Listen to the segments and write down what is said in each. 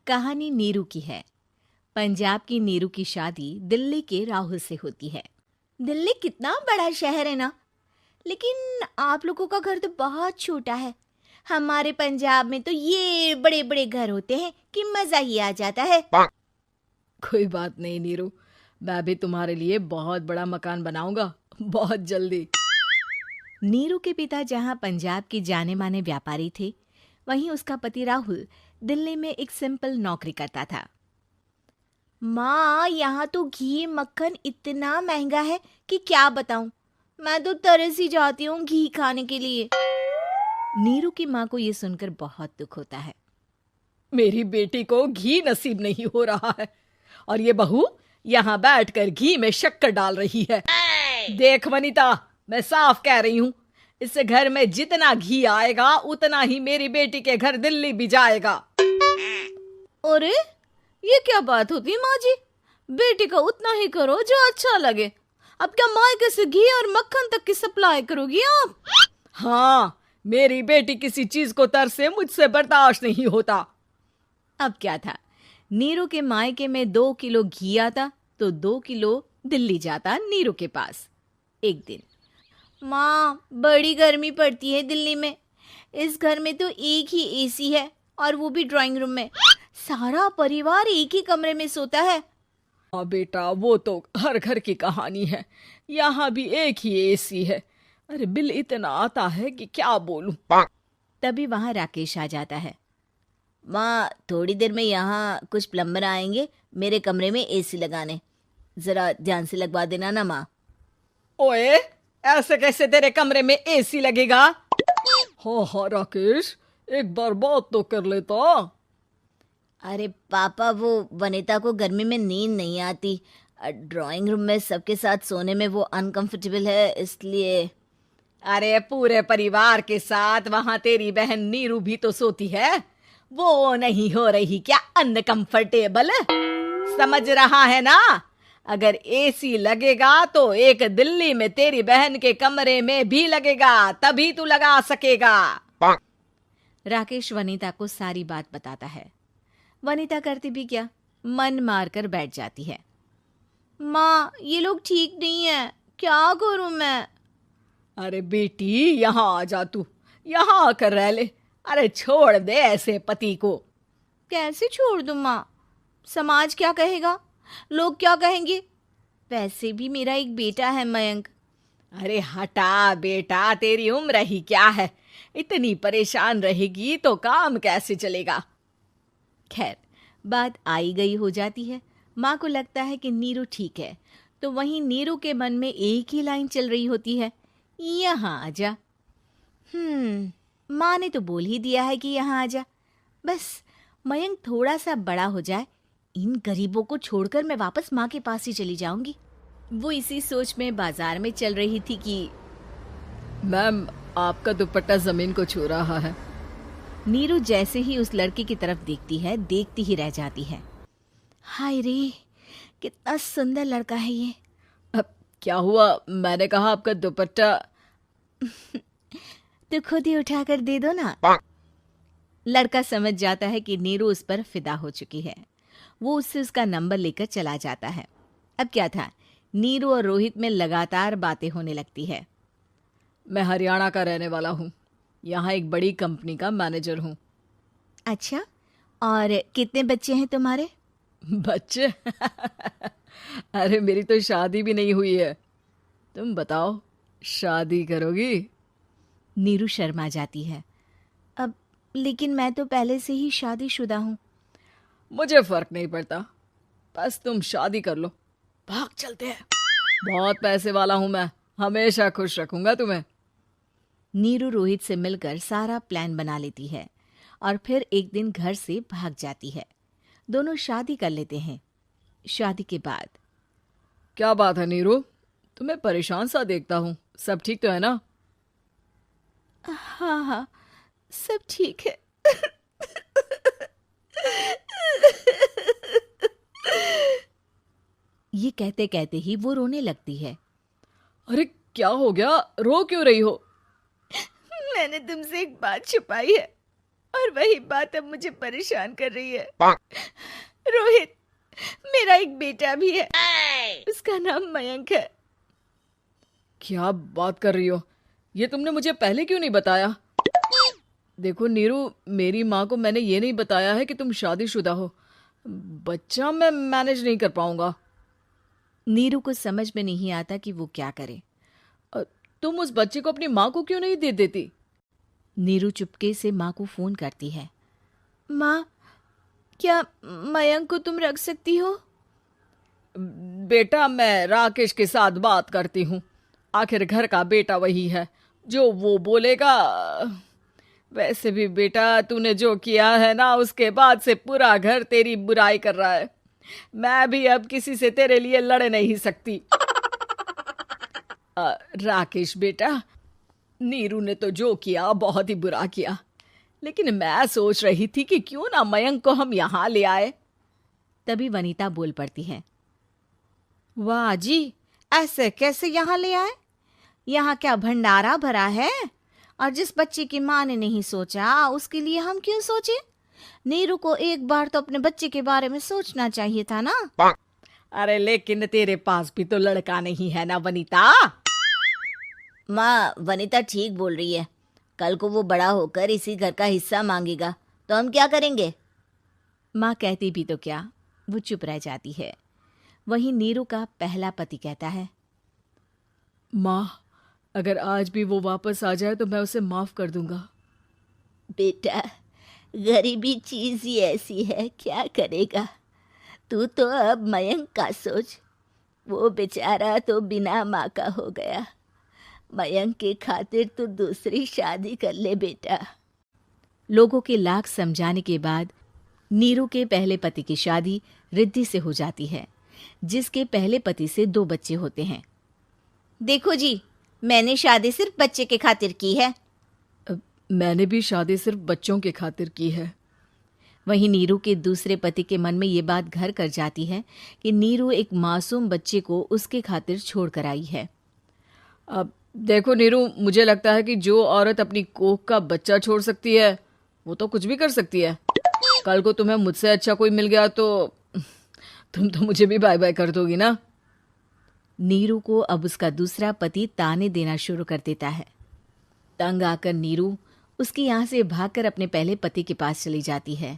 कहानी नीरू की है। पंजाब की नीरू की शादी दिल्ली के राहुल से होती है। दिल्ली कितना बड़ा शहर है ना, लेकिन आप लोगों का घर तो बहुत छोटा है। हमारे पंजाब में तो ये बड़े बड़े घर होते हैं कि मजा ही आ जाता है। कोई बात नहीं नीरू, मैं भी तुम्हारे लिए बहुत बड़ा मकान बनाऊंगा बहुत जल्दी। नीरू के पिता जहाँ पंजाब के जाने माने व्यापारी थे, वहीं उसका पति राहुल दिल्ली में एक सिंपल नौकरी करता था। माँ, यहाँ तो घी मक्खन इतना महंगा है कि क्या बताऊं। मैं तो तरस ही जाती हूँ घी खाने के लिए। नीरू की माँ को ये सुनकर बहुत दुख होता है। मेरी बेटी को घी नसीब नहीं हो रहा है और ये बहू यहाँ बैठकर घी में शक्कर डाल रही है। देख वनिता, मैं साफ कह रही हूँ, इस घर में जितना घी आएगा उतना ही मेरी बेटी के घर दिल्ली भी जाएगा। अरे ये क्या बात होती है माँ जी? बेटी का उतना ही करो जो अच्छा लगे। अब क्या मायके से घी और मक्खन तक की सप्लाई करोगी आप? हाँ, मेरी बेटी किसी चीज को तरसे मुझसे बर्दाश्त नहीं होता। अब क्या था, नीरू के मायके में 2 किलो घी आता तो 2 किलो दिल्ली जाता नीरू के पास। एक दिन, माँ बड़ी गर्मी पड़ती है दिल्ली में। इस घर में तो एक ही एसी है और वो भी ड्राइंग रूम में। सारा परिवार एक ही कमरे में सोता है। हाँ बेटा, वो तो हर घर की कहानी है। यहाँ भी एक ही एसी है। अरे बिल इतना आता है कि क्या बोलूं। तभी वहां राकेश आ जाता है। माँ, थोड़ी देर में यहाँ कुछ प्लम्बर आएंगे मेरे कमरे में एसी लगाने। जरा ध्यान से लगवा देना ना माँ। ओए, ऐसे कैसे तेरे कमरे में एसी लगेगा? हाँ राकेश, एक बार बात तो कर लेता। अरे पापा, वो वनिता को गर्मी में नींद नहीं आती। ड्राइंग रूम में सबके साथ सोने में वो अनकंफर्टेबल है, इसलिए। अरे पूरे परिवार के साथ वहां तेरी बहन नीरू भी तो सोती है। वो नहीं हो रही क्या अनकंफर्टेबल? समझ रहा है ना? अगर एसी लगेगा तो एक दिल्ली में तेरी बहन के कमरे में भी लगेगा, तभी तू लगा सकेगा। राकेश वनिता को सारी बात बताता है। वनिता करती भी क्या, मन मार कर बैठ जाती है। माँ, ये लोग ठीक नहीं है, क्या करूं मैं? अरे बेटी, यहाँ आ जा, तू यहाँ आकर रह ले। अरे छोड़ दे ऐसे पति को। कैसे छोड़ दूं माँ? समाज क्या कहेगा, लोग क्या कहेंगे? वैसे भी मेरा एक बेटा है मयंक। अरे हटा बेटा, तेरी उम्र ही क्या है? इतनी परेशान रहेगी तो काम कैसे चलेगा? खैर, बात आई गई हो जाती है। माँ को लगता है कि नीरू ठीक है, तो वहीं नीरू के मन में एक ही लाइन चल रही होती है, यहाँ आजा। माँ ने तो बोल ही दिया है कि यहाँ आजा। बस मयंक थोड़ा सा बड़ा हो जाए, इन गरीबों को छोड़कर मैं वापस माँ के पास ही चली जाऊंगी। वो इसी सोच में बाजार में चल रही थी कि मैम, आपका दुपट्टा जमीन को छू रहा है। नीरू जैसे ही उस लड़के की तरफ देखती है, देखती ही रह जाती है। हाय रे, कितना सुंदर लड़का है ये। अब क्या हुआ? मैंने कहा आपका दुपट्टा। तो खुद ही उठाकर दे दो ना। लड़का समझ जाता है कि नीरू उस पर फिदा हो चुकी है। वो उससे उसका नंबर लेकर चला जाता है। अब क्या था, नीरू और रोहित में लगातार बातें होने लगती है। मैं हरियाणा का रहने वाला हूँ, यहाँ एक बड़ी कंपनी का मैनेजर हूँ। अच्छा, और कितने बच्चे हैं तुम्हारे? बच्चे? अरे मेरी तो शादी भी नहीं हुई है। तुम बताओ, शादी करोगी? नीरू शर्मा जाती है। अब लेकिन मैं तो पहले से ही शादीशुदा हूँ। मुझे फर्क नहीं पड़ता, बस तुम शादी कर लो, भाग चलते हैं। बहुत पैसे वाला हूं मैं, हमेशा खुश रखूंगा तुम्हें। नीरू रोहित से मिलकर सारा प्लान बना लेती है और फिर एक दिन घर से भाग जाती है। दोनों शादी कर लेते हैं। शादी के बाद, क्या बात है नीरू, तुम्हें परेशान सा देखता हूँ, सब ठीक तो है ना? हाँ हाँ, सब ठीक है। ये कहते कहते ही वो रोने लगती है। अरे क्या हो गया, रो क्यों रही हो? मैंने तुमसे एक बात छुपाई है और वही बात अब मुझे परेशान कर रही है। रोहित, मेरा एक बेटा भी है, उसका नाम मयंक है। क्या बात कर रही हो? ये तुमने मुझे पहले क्यों नहीं बताया? देखो नीरू, मेरी माँ को मैंने ये नहीं बताया है कि तुम शादीशुदा हो। बच्चा मैं मैनेज नहीं कर पाऊंगा। नीरू को समझ में नहीं आता कि वो क्या करे। तुम उस बच्चे को अपनी माँ को क्यों नहीं दे देती? नीरू चुपके से माँ को फोन करती है। माँ, क्या मयंक को तुम रख सकती हो? बेटा, मैं राकेश के साथ बात करती हूँ। आखिर घर का बेटा वही है, जो वो बोलेगा। वैसे भी बेटा, तूने जो किया है ना, उसके बाद से पूरा घर तेरी बुराई कर रहा है। मैं भी अब किसी से तेरे लिए लड़ नहीं सकती। राकेश बेटा, नीरू ने तो जो किया बहुत ही बुरा किया, लेकिन मैं सोच रही थी कि क्यों ना मयंक को हम यहाँ ले आए। तभी वनीता बोल पड़ती है। वाह जी, ऐसे कैसे यहाँ ले आए? यहाँ क्या भंडारा भरा है? और जिस बच्चे की माँ ने नहीं सोचा, उसके लिए हम क्यों सोचे? नीरू को एक बार तो अपने बच्चे के बारे में सोचना चाहिए था ना। अरे लेकिन तेरे पास भी तो लड़का नहीं है ना वनीता। माँ, वनीता ठीक बोल रही है। कल को वो बड़ा होकर इसी घर का हिस्सा मांगेगा, तो हम क्या करेंगे? माँ कहती भी तो क्या, वो चुप रह जाती है। वहीं नीरू का पहला पति कहता है। माँ, अगर आज भी वो वापस आ जाए तो मैं उसे माफ कर दूंगा। बेटा, गरीबी चीज ही ऐसी है, क्या करेगा? तू तो अब मयंक का सोच। वो बेचारा तो बिना माँ का हो गया। मयंक के खातिर तू दूसरी शादी कर ले बेटा। लोगों के लाख समझाने के बाद नीरू के पहले पति की शादी रिद्धि से हो जाती है, जिसके पहले पति से 2 बच्चे होते हैं। देखो जी, मैंने शादी सिर्फ बच्चे के खातिर की है। मैंने भी शादी सिर्फ बच्चों के खातिर की है। वहीं नीरू के दूसरे पति के मन में ये बात घर कर जाती है कि नीरू एक मासूम बच्चे को उसके खातिर छोड़ कर आई है। अब देखो नीरू, मुझे लगता है कि जो औरत अपनी कोख का बच्चा छोड़ सकती है, वो तो कुछ भी कर सकती है। कल को तुम्हें मुझसे अच्छा कोई मिल गया तो तुम तो मुझे भी बाय बाय कर दोगी ना। नीरू को अब उसका दूसरा पति ताने देना शुरू कर देता है। तंग आकर नीरू उसके यहाँ से भागकर अपने पहले पति के पास चली जाती है,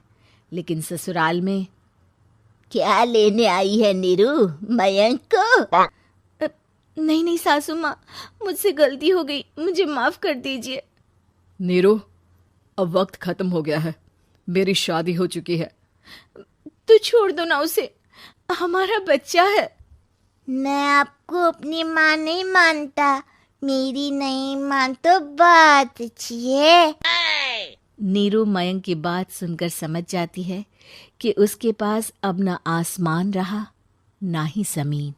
लेकिन ससुराल में क्या लेने आई है नीरू, मयंक को? नहीं नहीं सासू माँ, मुझसे गलती हो गई, मुझे माफ कर दीजिए। नीरू, अब वक्त खत्म हो गया है, मेरी शादी हो चुकी है। तो छोड़ दो ना उसे, हमारा बच्चा है। मैं आपको अपनी माँ नहीं मानता, मेरी नहीं मान तो बात अच्छी है। नीरू मयंक की बात सुनकर समझ जाती है कि उसके पास अब ना आसमान रहा ना ही जमीन।